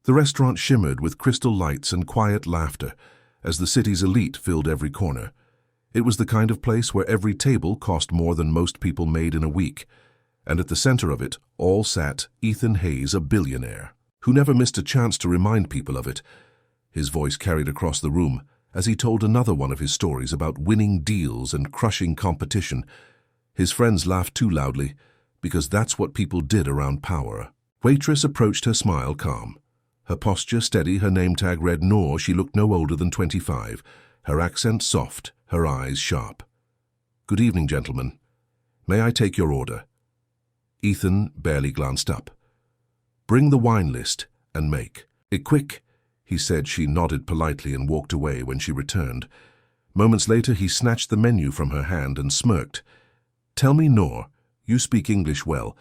The restaurant shimmered with crystal lights and quiet laughter as the city's elite filled every corner. It was the kind of place where every table cost more than most people made in a week, and at the center of it all sat Ethan Hayes, a billionaire, who never missed a chance to remind people of it. His voice carried across the room as he told another one of his stories about winning deals and crushing competition. His friends laughed too loudly, because that's what people did around power. Waitress approached her smile calm. Her posture steady, her name tag read Noor. She looked no older than 25, her accent soft, her eyes sharp. "Good evening, gentlemen. May I take your order?" Ethan barely glanced up. "Bring the wine list and make it quick," he said. She nodded politely and walked away when she returned. Moments later, he snatched the menu from her hand and smirked. "Tell me, Noor, you speak English well,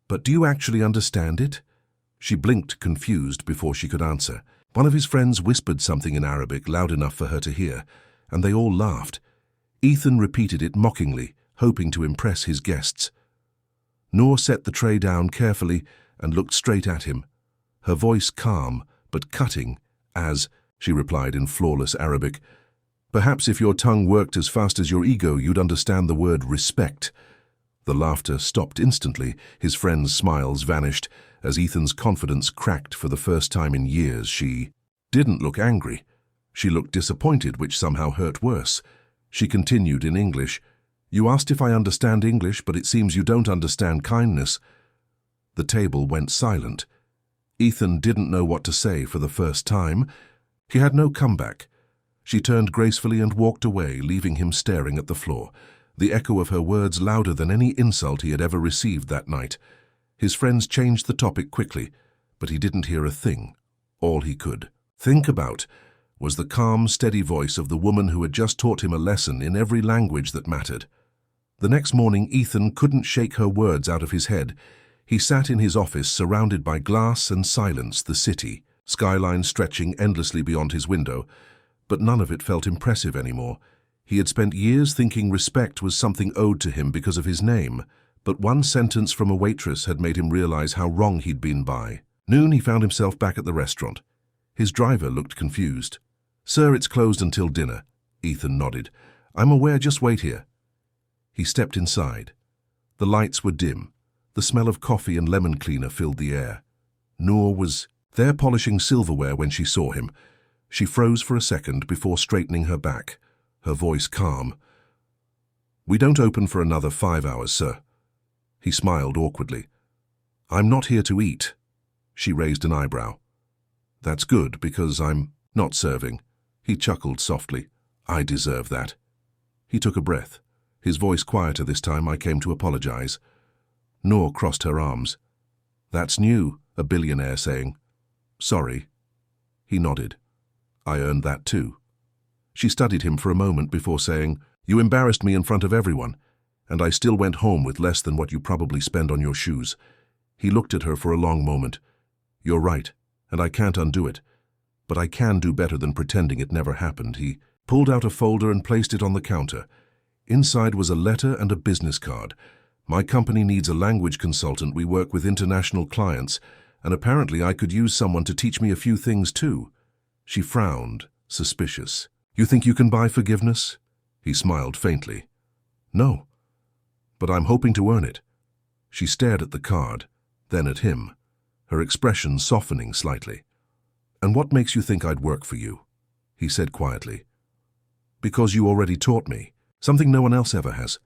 but do you actually understand it?" She blinked, confused, before she could answer. One of his friends whispered something in Arabic loud enough for her to hear, and they all laughed. Ethan repeated it mockingly, hoping to impress his guests. Noor set the tray down carefully and looked straight at him, her voice calm but cutting as she replied in flawless Arabic, "Perhaps if your tongue worked as fast as your ego, you'd understand the word respect." The laughter stopped instantly. His friends' smiles vanished as Ethan's confidence cracked for the first time in years. She didn't look angry. She looked disappointed, which somehow hurt worse. She continued in English, "You asked if I understand English, but it seems you don't understand kindness." The table went silent. Ethan didn't know what to say for the first time. He had no comeback. She turned gracefully and walked away, leaving him staring at the floor, the echo of her words louder than any insult he had ever received that night. His friends changed the topic quickly, but he didn't hear a thing. All he could think about was the calm, steady voice of the woman who had just taught him a lesson in every language that mattered. The next morning, Ethan couldn't shake her words out of his head. He sat in his office, surrounded by glass and silence, the city, skyline stretching endlessly beyond his window, but none of it felt impressive anymore. He had spent years thinking respect was something owed to him because of his name, but one sentence from a waitress had made him realize how wrong he'd been by. Noon, he found himself back at the restaurant. His driver looked confused. "Sir, it's closed until dinner." Ethan nodded. "I'm aware, just wait here." He stepped inside. The lights were dim. The smell of coffee and lemon cleaner filled the air. Noor was there polishing silverware when she saw him. She froze for a second before straightening her back, her voice calm. "We don't open for another 5 hours, sir." He smiled awkwardly. "I'm not here to eat." She raised an eyebrow. "That's good, because I'm not serving." He chuckled softly. "I deserve that." He took a breath, his voice quieter this time. "I came to apologize." Noor crossed her arms. "That's new," a billionaire saying. "Sorry." He nodded. "I earned that too." She studied him for a moment before saying, "You embarrassed me in front of everyone, and I still went home with less than what you probably spend on your shoes." He looked at her for a long moment. "You're right, and I can't undo it. But I can do better than pretending it never happened." He pulled out a folder and placed it on the counter. Inside was a letter and a business card. "My company needs a language consultant. We work with international clients, and apparently I could use someone to teach me a few things too." She frowned, suspicious. "You think you can buy forgiveness?" He smiled faintly. "No, but I'm hoping to earn it." She stared at the card, then at him, her expression softening slightly. "And what makes you think I'd work for you?" he said quietly. "Because you already taught me, something no one else ever has."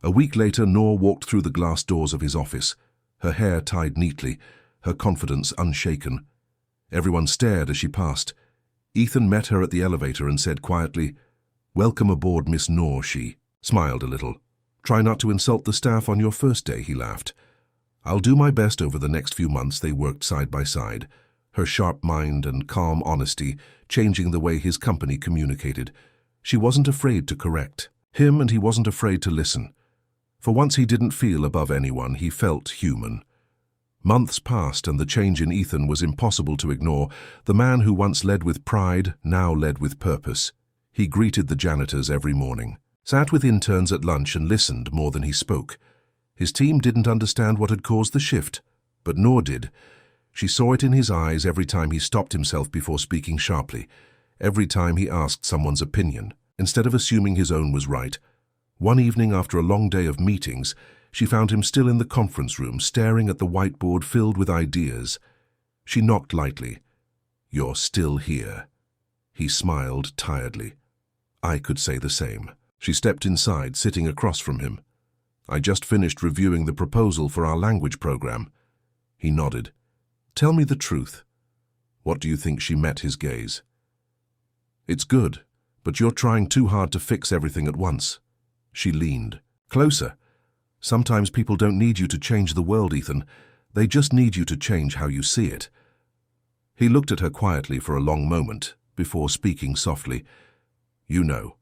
A week later, Noor walked through the glass doors of his office, her hair tied neatly, her confidence unshaken. Everyone stared as she passed. Ethan met her at the elevator and said quietly, "Welcome aboard, Miss Noor." She smiled a little. "Try not to insult the staff on your first day," he laughed. "I'll do my best." Over the next few months they worked side by side, her sharp mind and calm honesty changing the way his company communicated. She wasn't afraid to correct him, and he wasn't afraid to listen. For once he didn't feel above anyone, he felt human. Months passed, and the change in Ethan was impossible to ignore. The man who once led with pride now led with purpose. He greeted the janitors every morning, sat with interns at lunch, and listened more than he spoke. His team didn't understand what had caused the shift, but Noor did. She saw it in his eyes every time he stopped himself before speaking sharply, every time he asked someone's opinion, instead of assuming his own was right. One evening after a long day of meetings, she found him still in the conference room, staring at the whiteboard filled with ideas. She knocked lightly. "You're still here." He smiled tiredly. "I could say the same." She stepped inside, sitting across from him. "I just finished reviewing the proposal for our language program." He nodded. "Tell me the truth." "What do you think?" She met his gaze. "It's good, but you're trying too hard to fix everything at once." She leaned closer. "Sometimes people don't need you to change the world, Ethan. They just need you to change how you see it." He looked at her quietly for a long moment, before speaking softly. "You know,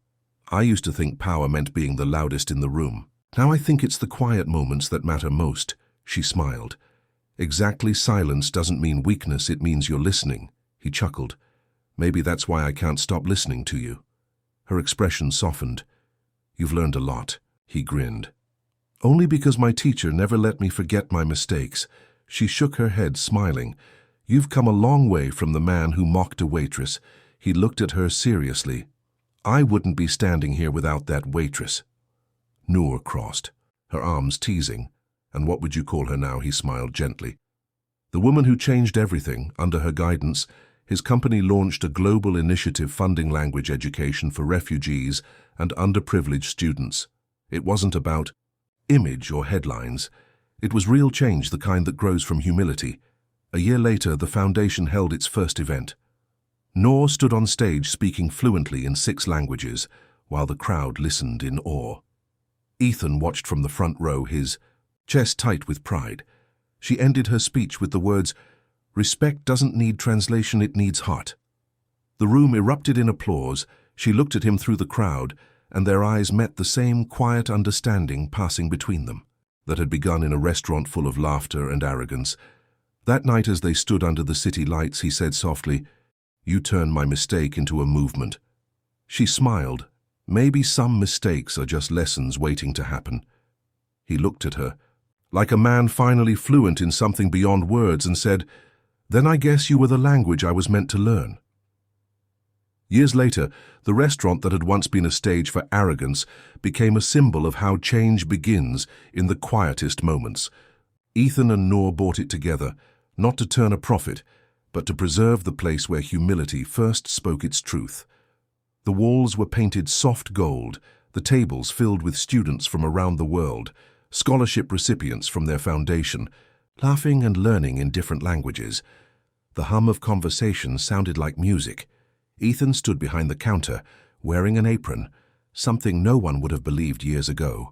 I used to think power meant being the loudest in the room. Now I think it's the quiet moments that matter most." She smiled. "Exactly, silence doesn't mean weakness, it means you're listening." He chuckled. "Maybe that's why I can't stop listening to you." Her expression softened. "You've learned a lot." He grinned. "Only because my teacher never let me forget my mistakes." She shook her head, smiling. "You've come a long way from the man who mocked a waitress." He looked at her seriously. "I wouldn't be standing here without that waitress." Noor crossed, her arms teasing. "And what would you call her now?" He smiled gently. "The woman who changed everything." Under her guidance, his company launched a global initiative funding language education for refugees and underprivileged students. It wasn't about image or headlines. It was real change, the kind that grows from humility. A year later, the foundation held its first event. Noor stood on stage speaking fluently in 6 languages, while the crowd listened in awe. Ethan watched from the front row, his chest tight with pride. She ended her speech with the words, "Respect doesn't need translation, it needs heart." The room erupted in applause. She looked at him through the crowd, and their eyes met the same quiet understanding passing between them that had begun in a restaurant full of laughter and arrogance. That night, as they stood under the city lights, he said softly, "You turned my mistake into a movement." She smiled. "Maybe some mistakes are just lessons waiting to happen." He looked at her, like a man finally fluent in something beyond words, and said, "Then I guess you were the language I was meant to learn." Years later, the restaurant that had once been a stage for arrogance became a symbol of how change begins in the quietest moments. Ethan and Noor bought it together, not to turn a profit, but to preserve the place where humility first spoke its truth. The walls were painted soft gold, the tables filled with students from around the world, scholarship recipients from their foundation, laughing and learning in different languages. The hum of conversation sounded like music. Ethan stood behind the counter, wearing an apron, something no one would have believed years ago.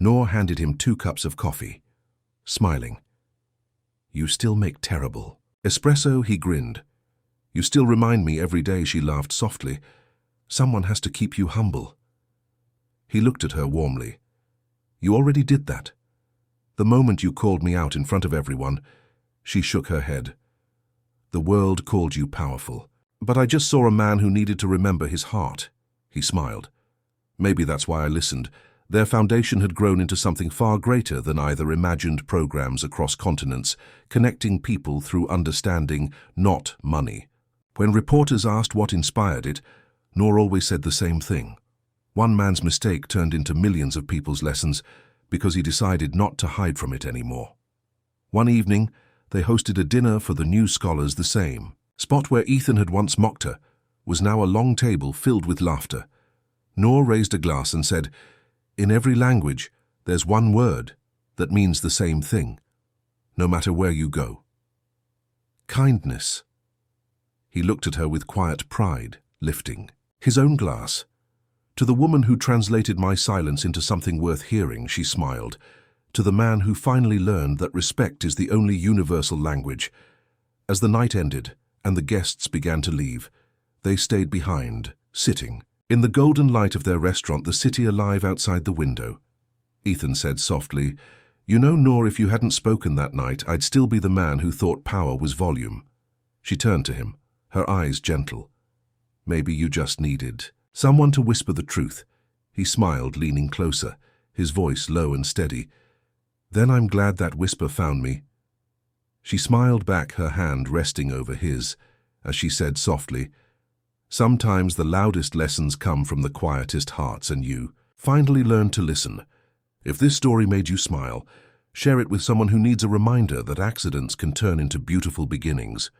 Noor handed him 2 cups of coffee, smiling. "You still make terrible espresso," he grinned. "You still remind me every day," she laughed softly. "Someone has to keep you humble." He looked at her warmly. "You already did that. The moment you called me out in front of everyone." She shook her head. "The world called you powerful. But I just saw a man who needed to remember his heart." He smiled. "Maybe that's why I listened." Their foundation had grown into something far greater than either imagined programs across continents, connecting people through understanding, not money. When reporters asked what inspired it, Noor always said the same thing. One man's mistake turned into millions of people's lessons because he decided not to hide from it anymore. One evening, they hosted a dinner for the new scholars. The same spot where Ethan had once mocked her was now a long table filled with laughter. Noor raised a glass and said, "In every language, there's one word that means the same thing, no matter where you go. Kindness." He looked at her with quiet pride, lifting his own glass. "To the woman who translated my silence into something worth hearing," she smiled. "To the man who finally learned that respect is the only universal language." As the night ended and the guests began to leave, they stayed behind, sitting in the golden light of their restaurant, the city alive outside the window. Ethan said softly, "You know, Noor, if you hadn't spoken that night, I'd still be the man who thought power was volume." She turned to him, her eyes gentle. "Maybe you just needed someone to whisper the truth." He smiled, leaning closer, his voice low and steady. "Then I'm glad that whisper found me." She smiled back, her hand resting over his, as she said softly, "Sometimes the loudest lessons come from the quietest hearts, and you finally learned to listen. If this story made you smile, share it with someone who needs a reminder that accidents can turn into beautiful beginnings."